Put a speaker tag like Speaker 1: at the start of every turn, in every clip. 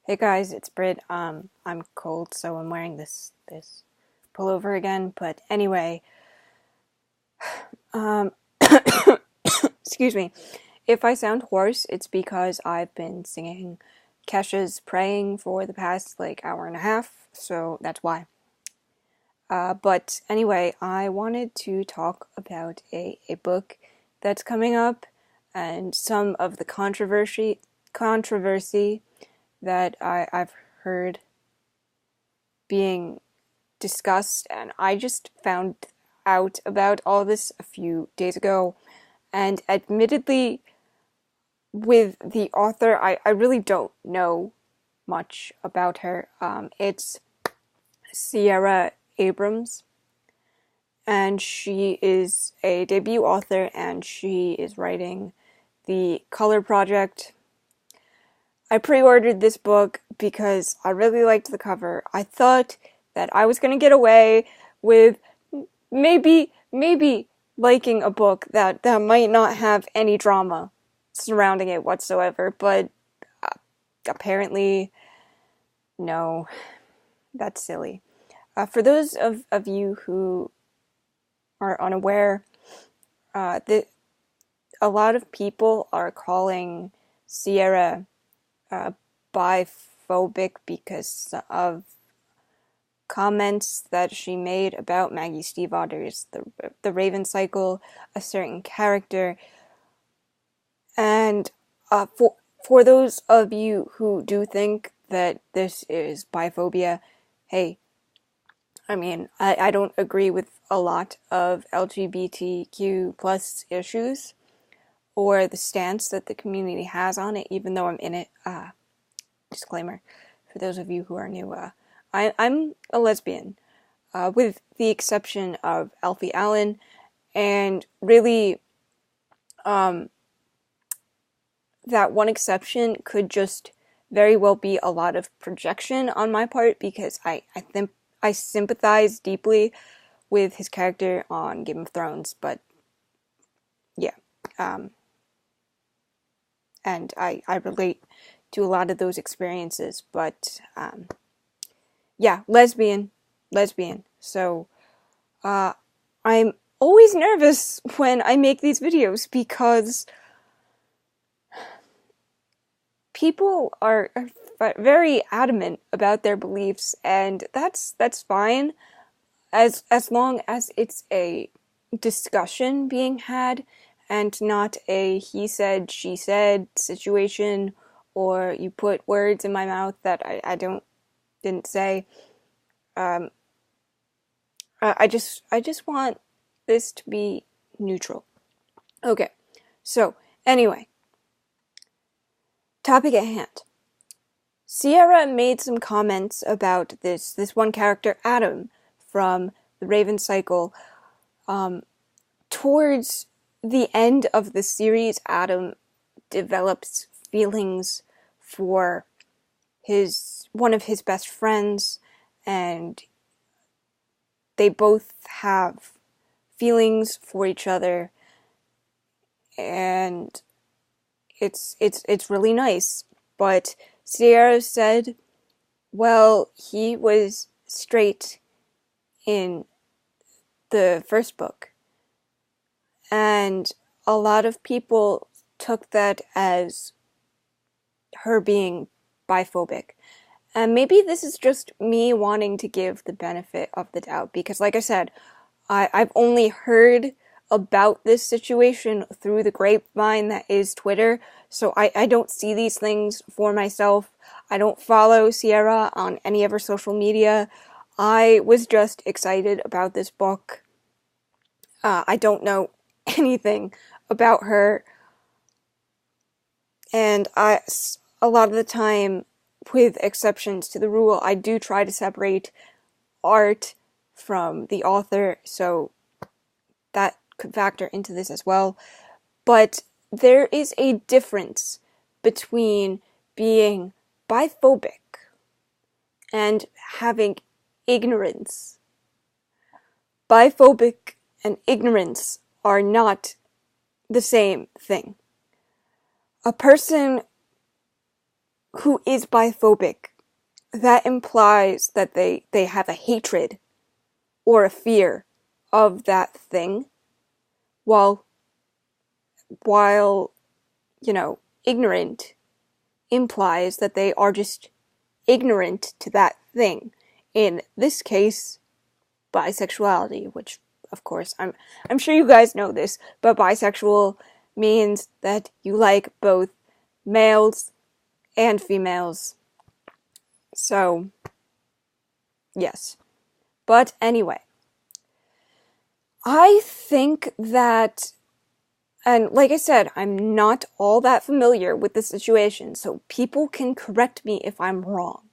Speaker 1: Hey guys, it's Brit. I'm cold, so I'm wearing this pullover again. But anyway, um, excuse me. If I sound hoarse, it's because I've been singing Kesha's Praying for the past hour and a half, so that's why. But anyway, I wanted to talk about a book that's coming up and some of the controversy that I've heard being discussed, and I just found out about all this a few days ago. And admittedly, with the author, I really don't know much about her. It's Sierra Abrams, and she is a debut author, and she is writing The Color Project. I pre-ordered this book because I really liked the cover. I thought that I was going to get away with maybe liking a book that might not have any drama surrounding it whatsoever, but apparently, no, that's silly. For those of you who are unaware, a lot of people are calling Sierra uh, biphobic because of comments that she made about Maggie Stiefvater's the Raven Cycle, a certain character, and for those of you who do think that this is biphobia, hey, I mean, I don't agree with a lot of LGBTQ plus issues or the stance that the community has on it, even though I'm in it. Disclaimer for those of you who are new. I'm a lesbian, with the exception of Alfie Allen, and really, that one exception could just very well be a lot of projection on my part because I think I sympathize deeply with his character on Game of Thrones, but yeah, um, and I relate to a lot of those experiences, but yeah, lesbian. So I'm always nervous when I make these videos because people are very adamant about their beliefs, and that's fine as long as it's a discussion being had and not a he said she said situation, or you put words in my mouth that I didn't say. um I just want this to be neutral. Okay, so anyway, topic at hand. Sierra made some comments about this one character, Adam, from the Raven Cycle. Towards the end of the series, Adam develops feelings for his one of his best friends, and they both have feelings for each other, and it's really nice. But Sierra said, well, he was straight in the first book, and a lot of people took that as her being biphobic. And maybe this is just me wanting to give the benefit of the doubt, because like I said, I've only heard about this situation through the grapevine that is Twitter, so I don't see these things for myself. I don't follow Sierra on any of her social media. I was just excited about this book. I don't know anything about her, and a lot of the time, with exceptions to the rule, I do try to separate art from the author, so that could factor into this as well. But there is a difference between being biphobic and having ignorance. Biphobic and ignorance are not the same thing. A person who is biphobic, that implies that they have a hatred or a fear of that thing, while, ignorant implies that they are just ignorant to that thing. In this case, bisexuality, which, of course, I'm sure you guys know this, but bisexual means that you like both males and females. So, yes. But anyway, I think that, and like I said, I'm not all that familiar with the situation, so people can correct me if I'm wrong.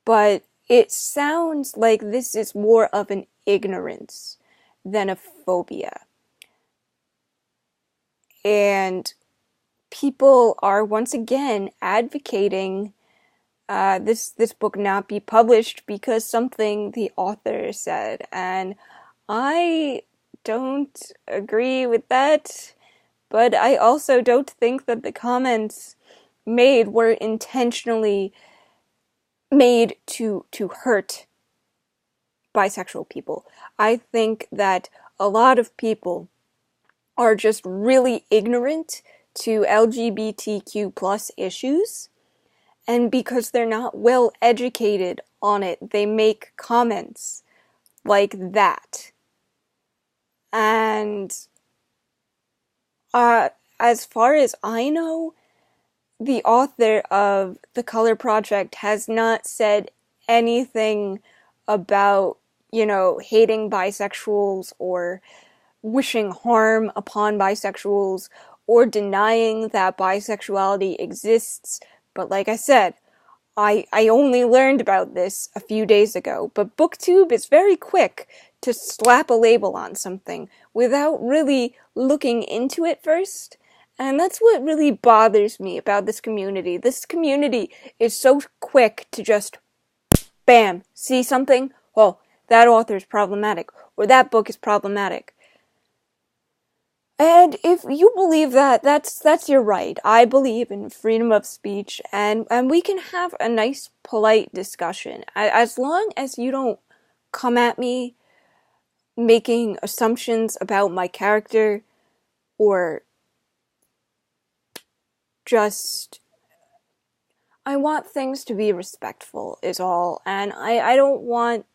Speaker 1: But it sounds like this is more of an ignorance than a phobia. And people are once again advocating this book not be published because something the author said, and I don't agree with that, but I also don't think that the comments made were intentionally made to hurt bisexual people. I think that a lot of people are just really ignorant to LGBTQ plus issues, and because they're not well educated on it, they make comments like that. And as far as I know, the author of The Color Project has not said anything about, hating bisexuals or wishing harm upon bisexuals or denying that bisexuality exists. But like I said, I only learned about this a few days ago, but BookTube is very quick to slap a label on something without really looking into it first. And that's what really bothers me about this community. This community is so quick to just, bam, see something? Well, that author is problematic, or that book is problematic. And if you believe that, that's your right. I believe in freedom of speech, and we can have a nice, polite discussion. As long as you don't come at me making assumptions about my character, or just... I want things to be respectful, is all. And I don't want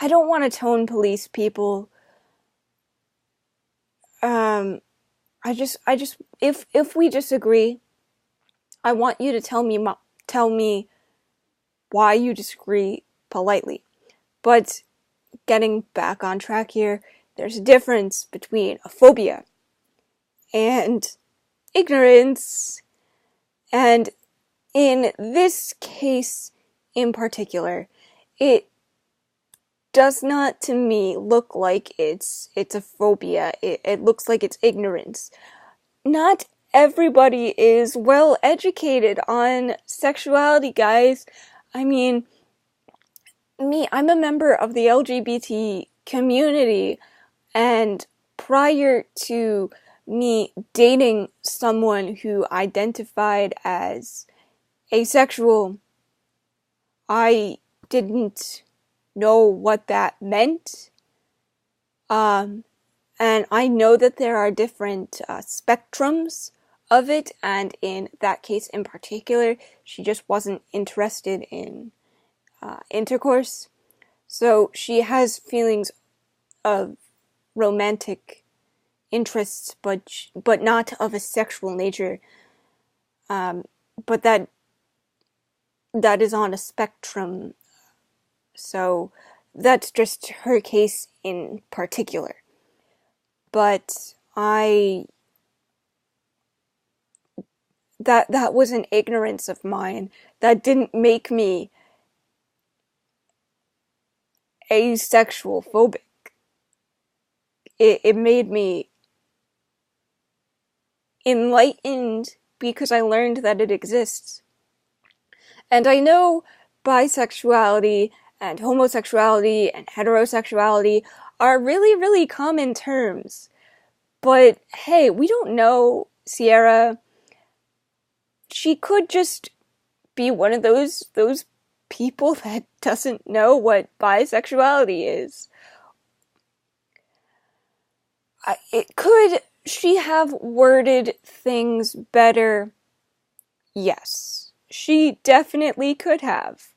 Speaker 1: to tone police people. I just, if we disagree, I want you to tell me why you disagree politely. But getting back on track here, there's a difference between a phobia and ignorance. And in this case in particular, it does not, to me, look like it's a phobia. It looks like it's ignorance. Not everybody is well educated on sexuality, guys. I mean, I'm a member of the LGBT community, and prior to me dating someone who identified as asexual, I didn't know what that meant. And I know that there are different spectrums of it, and in that case in particular, she just wasn't interested in intercourse. So she has feelings of romantic interests, but not of a sexual nature. But that is on a spectrum. So that's just her case in particular. But that was an ignorance of mine. That didn't make me asexual phobic. It made me enlightened because I learned that it exists. And I know bisexuality and homosexuality and heterosexuality are really, really common terms. But hey, we don't know Sierra, she could just be one of those people that doesn't know what bisexuality is. Could she have worded things better? Yes, she definitely could have.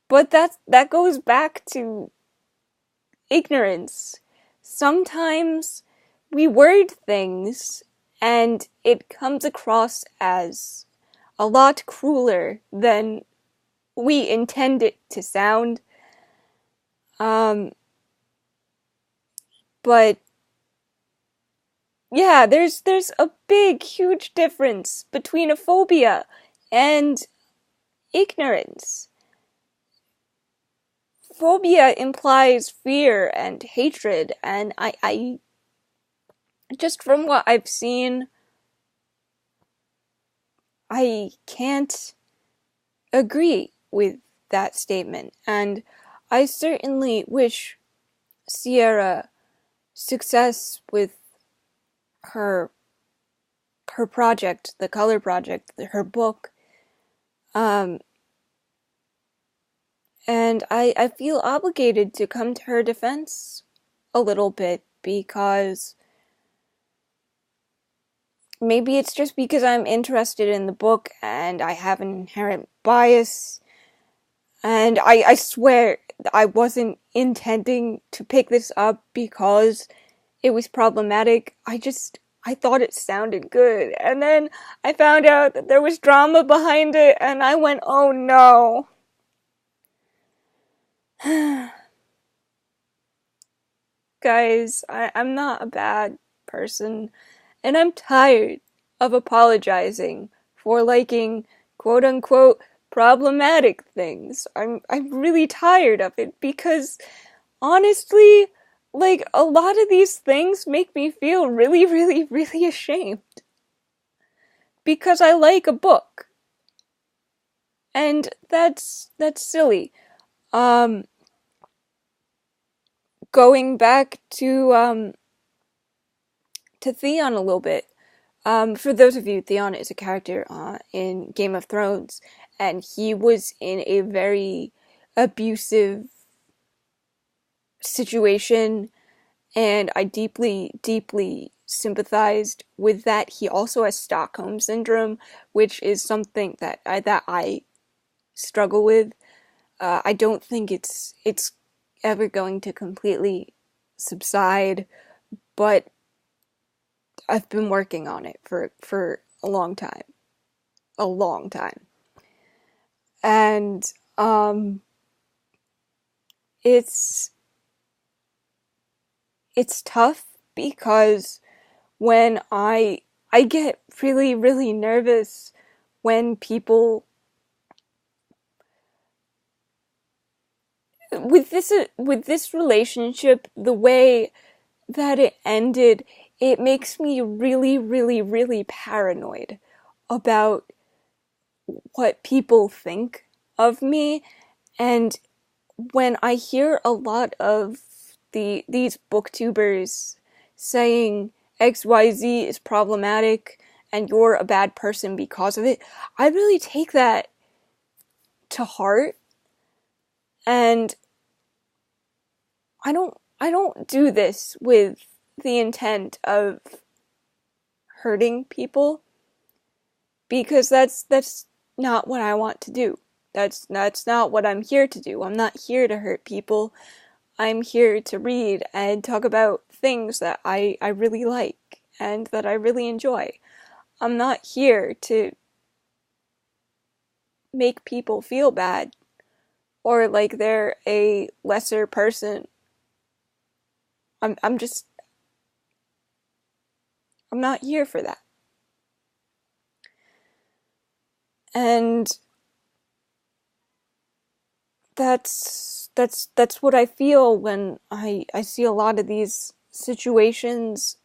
Speaker 1: But that goes back to ignorance. Sometimes we word things and it comes across as a lot crueler than we intend it to sound. But yeah, there's a big, huge difference between a phobia and ignorance. Phobia implies fear and hatred, and I just from what I've seen, I can't agree with that statement. And I certainly wish Sierra success with her her project, the Color Project, her book. Um, and I feel obligated to come to her defense a little bit because maybe it's just because I'm interested in the book and I have an inherent bias. And I swear I wasn't intending to pick this up because it was problematic. I thought it sounded good. And then I found out that there was drama behind it and I went, oh no. Guys, I'm not a bad person. And I'm tired of apologizing for liking quote unquote problematic things. I'm really tired of it because honestly, like a lot of these things make me feel really, really, really ashamed. Because I like a book. And that's silly. Um Going back to Theon a little bit. For those of you, Theon is a character in Game of Thrones, and he was in a very abusive situation, and I deeply, deeply sympathized with that. He also has Stockholm syndrome, which is something that I struggle with. I don't think it's ever going to completely subside, but I've been working on it for a long time. A long time. And it's it's tough because when I get really really nervous when people with this relationship, the way that it ended, it makes me really really really paranoid about what people think of me. And when I hear a lot of these booktubers saying XYZ is problematic and you're a bad person because of it, I really take that to heart. And I don't do this with the intent of hurting people, because that's not what I want to do. That's not what I'm here to do. I'm not here to hurt people. I'm here to read and talk about things that I really like and that I really enjoy. I'm not here to make people feel bad or like they're a lesser person. I'm just I'm not here for that. And that's what I feel when I see a lot of these situations.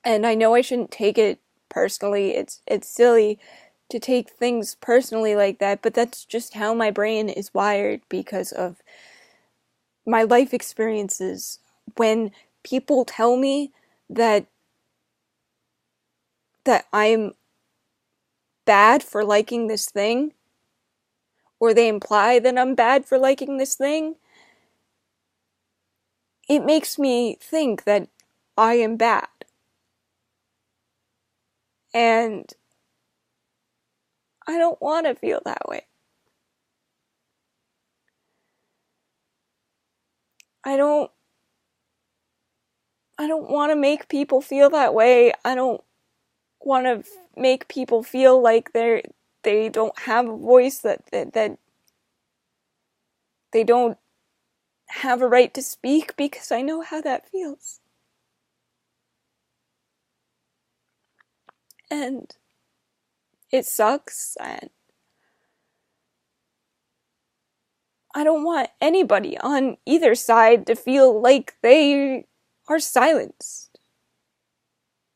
Speaker 1: And I know I shouldn't take it personally. It's silly to take things personally like that, but that's just how my brain is wired because of my life experiences. When people tell me that that I'm bad for liking this thing, or they imply that I'm bad for liking this thing, it makes me think that I am bad. And I don't want to feel that way. I don't want to make people feel that way. I don't want to make people feel like they don't have a voice, that they don't have a right to speak, because I know how that feels. And it sucks, and I don't want anybody on either side to feel like they are silenced,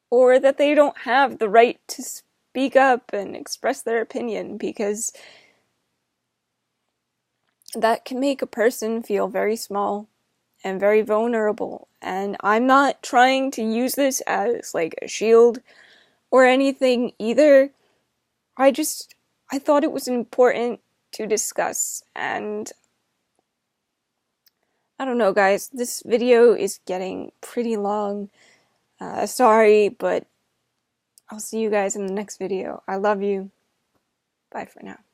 Speaker 1: or that they don't have the right to speak up and express their opinion, because that can make a person feel very small and very vulnerable. And I'm not trying to use this as like a shield or anything either. I thought it was important to discuss. And I don't know, guys, this video is getting pretty long. Sorry, but I'll see you guys in the next video. I love you. Bye for now.